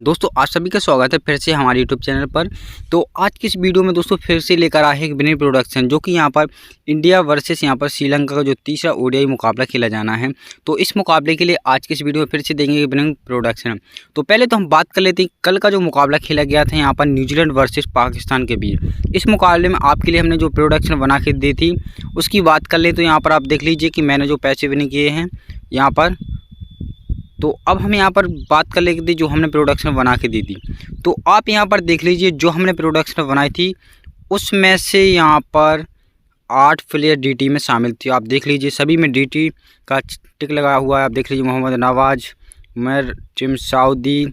दोस्तों आप सभी का स्वागत है फिर से हमारे यूट्यूब चैनल पर। तो आज की इस वीडियो में दोस्तों फिर से लेकर आए हैं एक विनिंग प्रोडक्शन, जो कि यहाँ पर इंडिया वर्सेस यहाँ पर श्रीलंका का जो तीसरा ओडीआई मुकाबला खेला जाना है। तो इस मुकाबले के लिए आज की इस वीडियो में फिर से देंगे विनिंग प्रोडक्शन। तो पहले तो हम बात कर लेते हैं कल का जो मुकाबला खेला गया था यहाँ पर न्यूजीलैंड वर्सेस पाकिस्तान के बीच। इस मुकाबले में आपके लिए हमने जो प्रोडक्शन बना के दी थी उसकी बात कर ले तो यहाँ पर आप देख लीजिए कि मैंने जो पैसे विनिंग किए हैं यहाँ पर। तो अब हम यहाँ पर बात कर लेते थे जो हमने प्रोडक्शन बना के दी थी। तो आप यहाँ पर देख लीजिए जो हमने प्रोडक्शन बनाई थी उसमें से यहाँ पर 8 प्लेयर डीटी में शामिल थे। आप देख लीजिए सभी में डीटी का टिक लगा हुआ है। आप देख लीजिए मोहम्मद नवाज, उमर, टिम साउदी,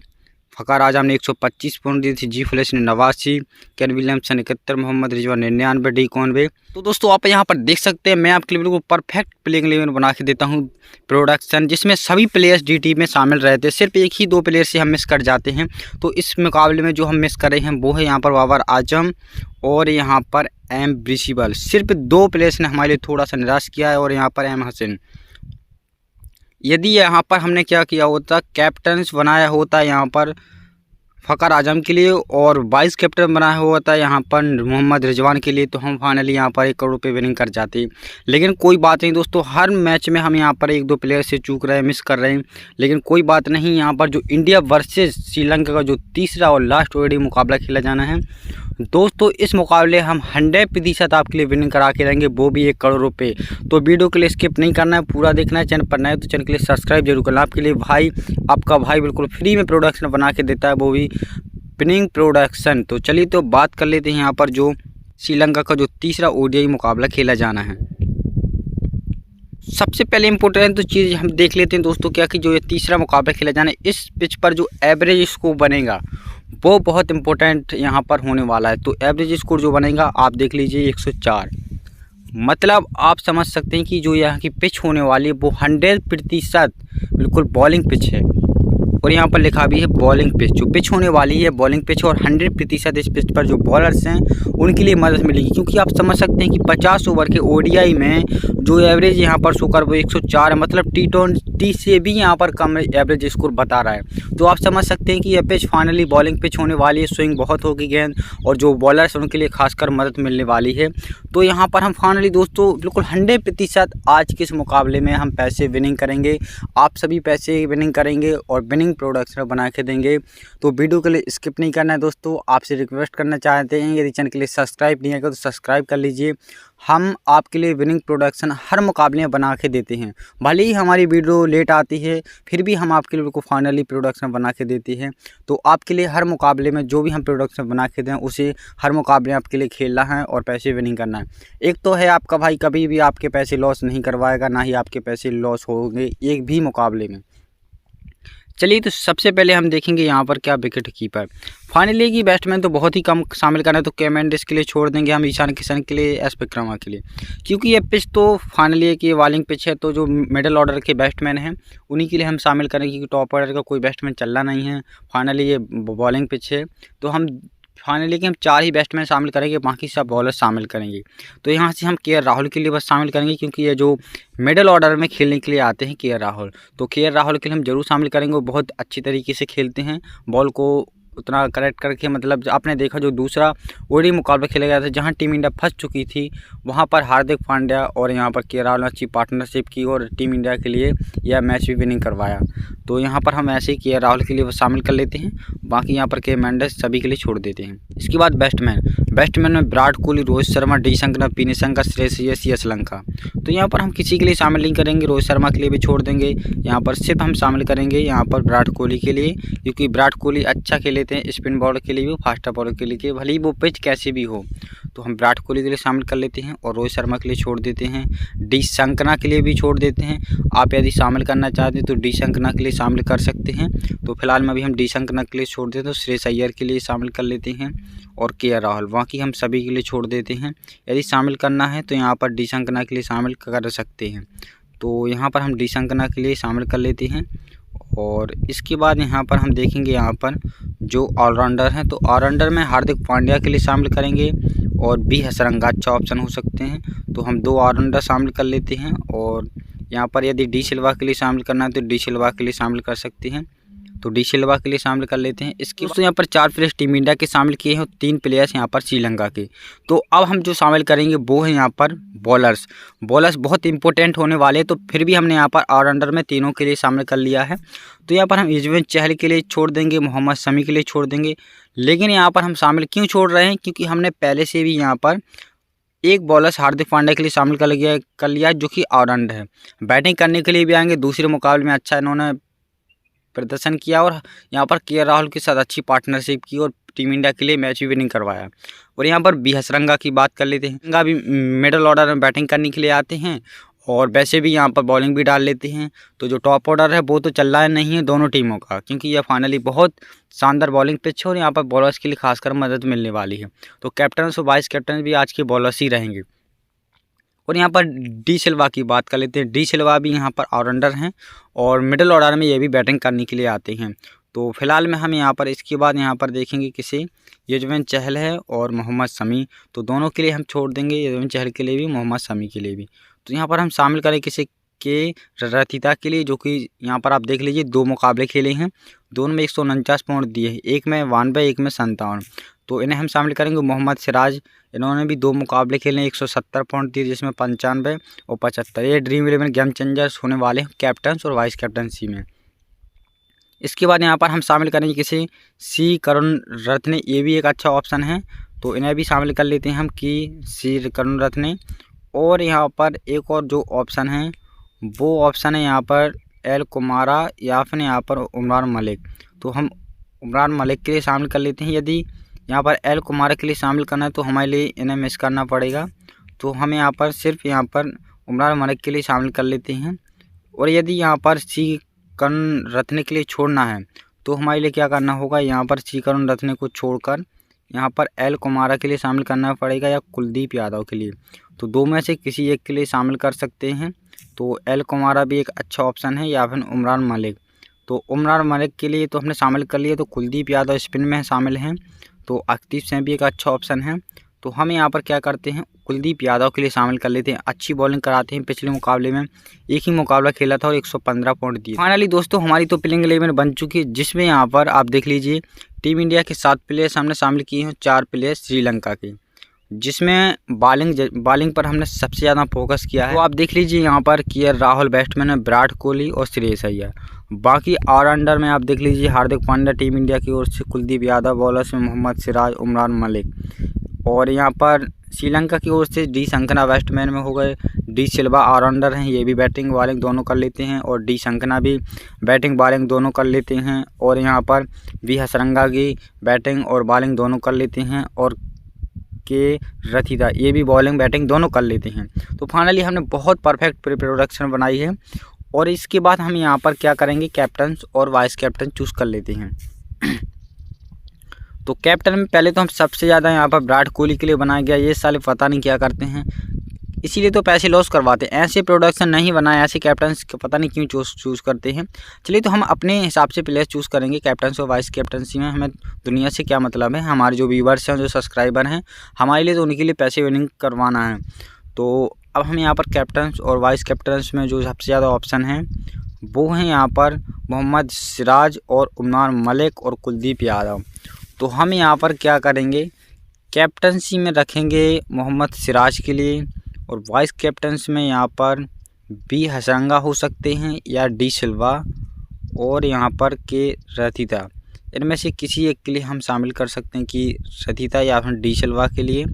फ़खर आजम ने 125 पॉइंट दी थी, जी फ्लैश ने 89, Kane Williamson 71, Mohammad Rizwan 99, D Conway. तो दोस्तों आप यहाँ पर देख सकते हैं मैं आपके लिए बिल्कुल परफेक्ट प्लेइंग 11 बना के देता हूँ प्रोडक्शन, जिसमें सभी प्लेयर्स डीटी में शामिल रहते हैं। सिर्फ एक ही 2 प्लेयर से हम मिस कर जाते हैं। तो इस मुकाबले में जो हम मिस कर रहे हैं वो है यहाँ पर बाबर आजम और यहाँ पर एम ब्रिसिबल। सिर्फ 2 प्लेयर्स ने हमारे लिए थोड़ा सा निराश किया है और यहाँ पर एम हसन। यदि यहाँ पर हमने क्या किया होता, कैप्टन्स बनाया होता यहाँ पर फ़खर आजम के लिए और वाइस कैप्टन बनाया हुआ था यहाँ पर मोहम्मद रिजवान के लिए, तो हम फाइनली यहाँ पर 1 करोड़ रुपये विनिंग कर जाते। लेकिन कोई बात नहीं दोस्तों, हर मैच में हम यहाँ पर 1-2 प्लेयर से चूक रहे हैं, मिस कर रहे हैं। लेकिन कोई बात नहीं, यहाँ पर जो इंडिया वर्सेस श्रीलंका का जो तीसरा और लास्ट ओडीआई मुकाबला खेला जाना है दोस्तों, इस मुकाबले हम 100% आपके लिए विनिंग करा के रहेंगे, वो भी 1 करोड़ रुपये। तो वीडियो के लिए स्किप नहीं करना है, पूरा देखना है। चैनल पर नए तो चैनल के लिए सब्सक्राइब जरूर करना। आपके लिए भाई आपका भाई बिल्कुल फ्री में प्रोडक्शन बना के देता है, वो भी विनिंग प्रोडक्शन। तो चलिए तो बात कर लेते हैं यहाँ पर जो श्रीलंका का जो तीसरा ओडीआई मुकाबला खेला जाना है। सबसे पहले इम्पोर्टेंट तो चीज़ हम देख लेते हैं दोस्तों क्या कि जो ये तीसरा मुकाबला खेला जाना है इस पिच पर जो एवरेज स्कोर बनेगा वो बहुत इंपॉर्टेंट यहाँ पर होने वाला है। तो एवरेज स्कोर जो बनेगा आप देख लीजिए 104, मतलब आप समझ सकते हैं कि जो यहाँ की पिच होने वाली है वो 100% बिल्कुल बॉलिंग पिच है। और यहाँ पर लिखा भी है बॉलिंग पिच, जो पिच होने वाली है बॉलिंग पिच। और 100% इस पिच पर जो बॉलर्स हैं उनके लिए मदद मिलेगी, क्योंकि आप समझ सकते हैं कि 50 ओवर के ओडीआई में जो एवरेज यहाँ पर स्कोर वो 104 है, मतलब T20 से भी यहाँ पर कम एवरेज स्कोर बता रहा है। तो आप समझ सकते हैं कि यह पिच फाइनली बॉलिंग पिच होने वाली है। स्विंग बहुत होगी गेंद और जो बॉलर्स उनके लिए खासकर मदद मिलने वाली है। तो यहाँ पर हम फाइनली दोस्तों बिल्कुल 100% आज के इस मुकाबले में हम पैसे विनिंग करेंगे। आप सभी पैसे विनिंग करेंगे और विनिंग प्रोडक्शन बना के देंगे। तो वीडियो के लिए स्किप नहीं करना है दोस्तों। आपसे रिक्वेस्ट करना चाहते हैं यदि चैनल के लिए सब्सक्राइब नहीं है तो सब्सक्राइब कर लीजिए। हम आपके लिए विनिंग प्रोडक्शन हर मुकाबले में बना के देते हैं, भले ही हमारी वीडियो लेट आती है फिर भी हम आपके लिए को फाइनली प्रोडक्शन बना के देते हैं। तो आपके लिए हर मुकाबले में जो भी हम प्रोडक्शन बना के दें उसे हर मुकाबले में आपके लिए खेलना है और पैसे विनिंग करना है। एक तो है आपका भाई कभी भी आपके पैसे लॉस नहीं करवाएगा, ना ही आपके पैसे लॉस होंगे एक भी मुकाबले में। चलिए तो सबसे पहले हम देखेंगे यहाँ पर क्या विकेट कीपर। फाइनली की बैट्समैन तो बहुत ही कम शामिल करना है, तो कैमेंडिस के लिए छोड़ देंगे हम, ईशान किशन के लिए, एस विक्रमा के लिए, क्योंकि ये पिच तो फाइनली की बॉलिंग पिच है। तो जो मिडिल ऑर्डर के बैट्समैन हैं उन्हीं के लिए हम शामिल करेंगे, क्योंकि टॉप ऑर्डर का कोई बैट्समैन चलना नहीं है। फाइनली ये बॉलिंग पिच है तो हम फाइनली कि हम 4 ही बैट्समैन शामिल करेंगे, बाकी सब बॉलर शामिल करेंगे। तो यहाँ से हम के राहुल के लिए बस शामिल करेंगे, क्योंकि ये जो मिडिल ऑर्डर में खेलने के लिए आते हैं के राहुल, तो के राहुल के लिए हम जरूर शामिल करेंगे। वो बहुत अच्छी तरीके से खेलते हैं, बॉल को उतना करेक्ट करके, मतलब आपने देखा जो दूसरा ओडीआई मुकाबला खेला गया था जहां टीम इंडिया फंस चुकी थी वहां पर हार्दिक पांड्या और यहां पर के राहुल ने अच्छी पार्टनरशिप की और टीम इंडिया के लिए यह मैच भी विनिंग करवाया। तो यहां पर हम ऐसे ही के राहुल के लिए शामिल कर लेते हैं, बाकी यहाँ पर के मेंडिस सभी के लिए छोड़ देते हैं। इसके बाद बैट्समैन में विराट कोहली, रोहित शर्मा, डी संकना, पी संका, श्रेयस अय्यर, श्रीलंका। तो यहाँ पर हम किसी के लिए शामिल नहीं करेंगे, रोहित शर्मा के लिए भी छोड़ देंगे। यहाँ पर सिर्फ हम शामिल करेंगे यहाँ पर विराट कोहली के लिए, क्योंकि विराट कोहली अच्छा खेले हैं स्पिन बॉलर के लिए भी, फास्ट बॉलर के लिए, भले ही वो पिच कैसे भी हो। तो हम विराट कोहली के लिए शामिल कर लेते हैं और रोहित शर्मा के लिए छोड़ देते हैं। डी संकना के लिए भी छोड़ देते हैं। आप यदि शामिल करना चाहते हैं तो डी संकना के लिए शामिल कर सकते हैं। तो फिलहाल में अभी हम डी संकना के लिए छोड़ देते हैं। तो श्रेयस अय्यर के लिए शामिल कर लेते हैं और के राहुल, बाकी हम सभी के लिए छोड़ देते हैं। यदि शामिल करना है तो यहाँ पर डी संकना के लिए शामिल कर सकते हैं। तो यहाँ पर हम डी संकना के लिए शामिल कर लेते हैं। और इसके बाद यहाँ पर हम देखेंगे यहाँ पर जो ऑलराउंडर हैं, तो ऑलराउंडर में हार्दिक पांड्या के लिए शामिल करेंगे और बी हसरंगा अच्छा ऑप्शन हो सकते हैं। तो हम 2 ऑलराउंडर शामिल कर लेते हैं। और यहाँ पर यदि डी सिल्वा के लिए शामिल करना है तो डी सिल्वा के लिए शामिल कर सकते हैं। तो डी सिल्वा के लिए शामिल कर लेते हैं। इसके दोस्तों यहाँ पर 4 प्लेयर्स टीम इंडिया के शामिल किए हैं, 3 प्लेयर्स यहाँ पर श्रीलंका के। तो अब हम जो शामिल करेंगे वो है यहाँ पर बॉलर्स बहुत इंपॉर्टेंट होने वाले हैं। तो फिर भी हमने यहाँ पर ऑलराउंडर में तीनों के लिए शामिल कर लिया है। तो यहाँ पर हम युजवेंद्र चहल के लिए छोड़ देंगे, मोहम्मद शमी के लिए छोड़ देंगे। लेकिन यहाँ पर हम शामिल क्यों छोड़ रहे हैं, क्योंकि हमने पहले से भी यहाँ पर एक बॉलर हार्दिक पांड्या के लिए शामिल कर लिया जो कि ऑलराउंडर है। बैटिंग करने के लिए भी आएंगे, दूसरे मुकाबले में अच्छा इन्होंने प्रदर्शन किया और यहाँ पर के राहुल के साथ अच्छी पार्टनरशिप की और टीम इंडिया के लिए मैच भी विनिंग करवाया। और यहाँ पर बी हसरंगा की बात कर लेते हैं। हसरंगा भी मिडल ऑर्डर में बैटिंग करने के लिए आते हैं और वैसे भी यहाँ पर बॉलिंग भी डाल लेते हैं। तो जो टॉप ऑर्डर है वो तो चल रहा है नहीं है दोनों टीमों का, क्योंकि यह फाइनली बहुत शानदार बॉलिंग पिच है और यहाँ पर बॉलर्स के लिए खासकर मदद मिलने वाली है। तो कैप्टन और वाइस कैप्टन भी आज के बॉलर्स ही रहेंगे। और यहाँ पर डी सिल्वा की बात कर लेते हैं। डी सिल्वा भी यहाँ पर ऑलराउंडर हैं और मिडिल ऑर्डर में ये भी बैटिंग करने के लिए आते हैं। तो फिलहाल में हम यहाँ पर इसके बाद यहाँ पर देखेंगे किसे, युजवेंद्र चहल है और मोहम्मद शमी। तो दोनों के लिए हम छोड़ देंगे, युजवेंद्र चहल के लिए भी, मोहम्मद शमी के लिए भी। तो यहाँ पर हम शामिल करें किसे के रथिता के लिए, जो कि यहाँ पर आप देख लीजिए 2 मुकाबले खेले हैं, दोनों में 149 पॉइंट दिए हैं, एक में 92 एक में 57। तो इन्हें हम शामिल करेंगे। मोहम्मद सिराज, इन्होंने भी 2 मुकाबले खेले हैं, 170 पॉइंट दिए जिसमें 95 और 75। ये ड्रीम 11 गेम चेंजर्स होने वाले हैं कैप्टन और वाइस कैप्टनसी में। इसके बाद यहाँ पर हम शामिल करेंगे किसी सी करुणरत्ने, ये भी एक अच्छा ऑप्शन है। तो इन्हें भी शामिल कर लेते हैं हम कि सी करुणरत्ने। और यहाँ पर एक और जो ऑप्शन है वो ऑप्शन है यहाँ पर एल कुमारा या फिर यहाँ पर उमरान मलिक। तो हम उमरान मलिक के लिए शामिल कर लेते हैं। यदि यहाँ पर एल कुमारा के लिए शामिल करना है तो हमारे लिए इन्हें मिस करना पड़ेगा। तो हम यहाँ पर सिर्फ यहाँ पर उमरान मलिक के लिए शामिल कर लेते हैं। और यदि यहाँ पर सी करुणरत्ने के लिए छोड़ना है तो हमारे लिए क्या करना होगा, यहाँ पर सी करुणरत्ने को छोड़कर यहाँ पर एल कुमारा के लिए शामिल करना पड़ेगा या कुलदीप यादव के लिए। तो 2 में से किसी एक के लिए शामिल कर सकते हैं। तो एल कुमारा भी एक अच्छा ऑप्शन है या फिर उमरान मलिक। तो उमरान मलिक के लिए तो हमने शामिल कर लिया। तो कुलदीप यादव स्पिन में शामिल हैं, तो अक्तीफ सिंह भी एक अच्छा ऑप्शन है। तो हम यहाँ पर क्या करते हैं, कुलदीप यादव के लिए शामिल कर लेते हैं। अच्छी बॉलिंग कराते हैं, पिछले मुकाबले में एक ही मुकाबला खेला था और 115 पॉइंट दिए। फाइनली दोस्तों हमारी तो प्लेइंग 11 बन चुकी है, जिसमें यहाँ पर आप देख लीजिए टीम इंडिया के 7 प्लेयर्स हमने शामिल किए हैं, 4 प्लेयर्स श्रीलंका के, जिसमें बॉलिंग पर हमने सबसे ज़्यादा फोकस किया है। तो आप देख लीजिए यहाँ पर के राहुल बैट्समैन है, विराट कोहली और श्रेयस अय्यर। बाकी ऑलराउंडर में आप देख लीजिए हार्दिक पांड्या टीम इंडिया की ओर से, कुलदीप यादव, बॉलर्स में मोहम्मद सिराज, उमरान मलिक। और यहाँ पर श्रीलंका की ओर से डी संकना बैट्समैन में हो गए, डी सिल्वा ऑलराउंडर हैं, ये भी बैटिंग बॉलिंग दोनों कर लेते हैं। और डी संकना भी बैटिंग बॉलिंग दोनों कर लेते हैं। और यहाँ पर बी हसरंगा की बैटिंग और बॉलिंग दोनों कर लेते हैं। और के रथिता ये भी बॉलिंग बैटिंग दोनों कर लेते हैं। तो फाइनली हमने बहुत परफेक्ट प्रोडक्शन बनाई है। और इसके बाद हम यहाँ पर क्या करेंगे, कैप्टन और वाइस कैप्टन चूज़ कर लेते हैं। तो कैप्टन में पहले तो हम सबसे ज़्यादा यहाँ पर विराट कोहली के लिए बनाया गया। ये साले पता नहीं क्या करते हैं, इसीलिए तो पैसे लॉस करवाते हैं। ऐसे प्रोडक्शन नहीं बनाए, ऐसे कैप्टन पता नहीं क्यों चूज़ करते हैं। चलिए तो हम अपने हिसाब से प्लेयर चूज़ करेंगे कैप्टन और वाइस कैप्टनसी में। हमें दुनिया से क्या मतलब है, हमारे जो व्यूवर्स हैं, जो सब्सक्राइबर हैं, हमारे लिए तो उनके लिए पैसे विनिंग करवाना है। तो अब हम यहाँ पर कैप्टन और वाइस कैप्टन में जो सबसे ज़्यादा ऑप्शन हैं वो हैं यहाँ पर मोहम्मद सिराज और उमरान मलिक और कुलदीप यादव। तो हम यहाँ पर क्या करेंगे, कैप्टनसी में रखेंगे मोहम्मद सिराज के लिए और वाइस कैप्टन्स में यहाँ पर बी हसरंगा हो सकते हैं या डी सिल्वा और यहाँ पर के रथिता। इनमें से किसी एक के लिए हम शामिल कर सकते हैं कि रथिता या फिर डी सिल्वा के लिए।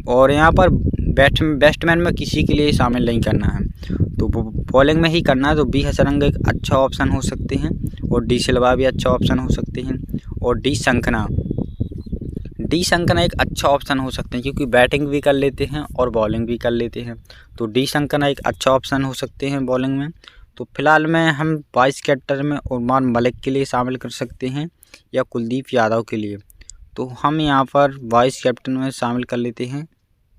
और यहाँ पर बैट्समैन में किसी के लिए शामिल नहीं करना है, तो बॉलिंग में ही करना है। तो बी हसरंगा एक अच्छा ऑप्शन हो सकते हैं और डी सिल्वा भी अच्छा ऑप्शन हो सकते हैं। और डी संकना एक अच्छा ऑप्शन हो सकते हैं, क्योंकि बैटिंग भी कर लेते हैं और बॉलिंग भी कर लेते हैं। तो डी संकना एक अच्छा ऑप्शन हो सकते हैं बॉलिंग में। तो फिलहाल में हम वाइस कैप्टन में उमरान मलिक के लिए शामिल कर सकते हैं या कुलदीप यादव के लिए। तो हम यहाँ पर वाइस कैप्टन में शामिल कर लेते हैं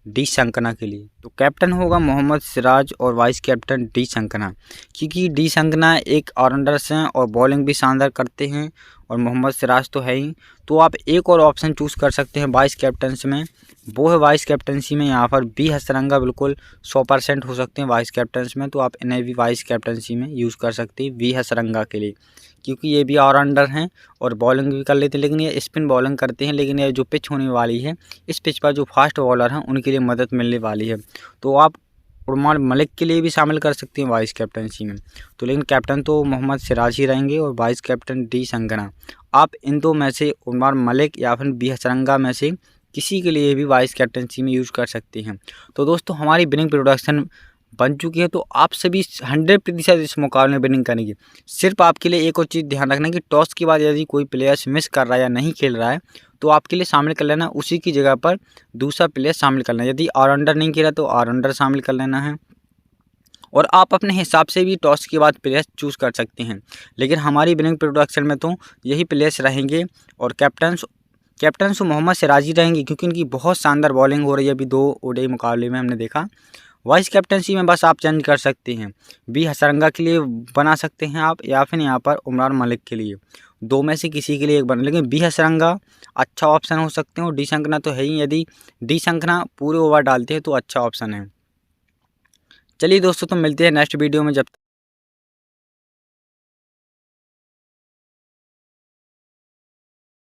डी संकना के लिए। तो कैप्टन होगा मोहम्मद सिराज और वाइस कैप्टन डी संकना, क्योंकि डी संकना एक ऑलराउंडर्स हैं और बॉलिंग भी शानदार करते हैं और मोहम्मद सिराज तो है ही। तो आप एक और ऑप्शन चूज़ कर सकते हैं वाइस कैप्टन्स में, वो है वाइस कैप्टनसी में यहाँ पर बी हसरंगा बिल्कुल 100% हो सकते हैं वाइस कैप्टन्स में। तो आप इन्हें भी वाइस कैप्टनसी में यूज़ कर सकते हैं बी हसरंगा के लिए, क्योंकि ये भी ऑलराउंडर हैं और बॉलिंग भी कर लेते हैं, लेकिन ये स्पिन बॉलिंग करते हैं। लेकिन ये जो पिच होने वाली है, इस पिच पर जो फास्ट बॉलर हैं उनके लिए मदद मिलने वाली है। तो आप उमर मलिक के लिए भी शामिल कर सकते हैं वाइस कैप्टनसी में। तो लेकिन कैप्टन तो मोहम्मद सिराज ही रहेंगे और वाइस कैप्टन डी संघना। आप इन दो में से उमर मलिक या फिर बी हसरंगा में से किसी के लिए भी वाइस कैप्टनसी में यूज़ कर सकते हैं। तो दोस्तों हमारी विनिंग प्रोडक्शन बन चुकी है, तो आप सभी 100% इस मुकाबले में विनिंग करेंगे। सिर्फ आपके लिए एक और चीज़ ध्यान रखना कि टॉस के बाद यदि कोई प्लेयर्स मिस कर रहा है या नहीं खेल रहा है, तो आपके लिए शामिल कर लेना उसी की जगह पर दूसरा प्लेयर शामिल करना है। यदि ऑलराउंडर नहीं खेला तो ऑलराउंडर शामिल कर लेना है, और आप अपने हिसाब से भी टॉस के बाद प्लेयर्स चूज़ कर सकते हैं। लेकिन हमारी विनिंग प्रोडक्शन में तो यही प्लेयर्स रहेंगे, और कैप्टन मोहम्मद सिराजी रहेंगे क्योंकि इनकी बहुत शानदार बॉलिंग हो रही है। अभी 2 ओडीआई मुकाबले में हमने देखा। वाइस कैप्टनसी में बस आप चेंज कर सकते हैं, बी हसरंगा के लिए बना सकते हैं आप, या फिर यहाँ पर उमर मलिक के लिए, 2 में से किसी के लिए एक बना। लेकिन बी हसरंगा अच्छा ऑप्शन हो सकते हैं, और डी संघना तो है ही। यदि डी संघना पूरे ओवर डालते हैं तो अच्छा ऑप्शन है। चलिए दोस्तों, तो मिलते हैं नेक्स्ट वीडियो में। जब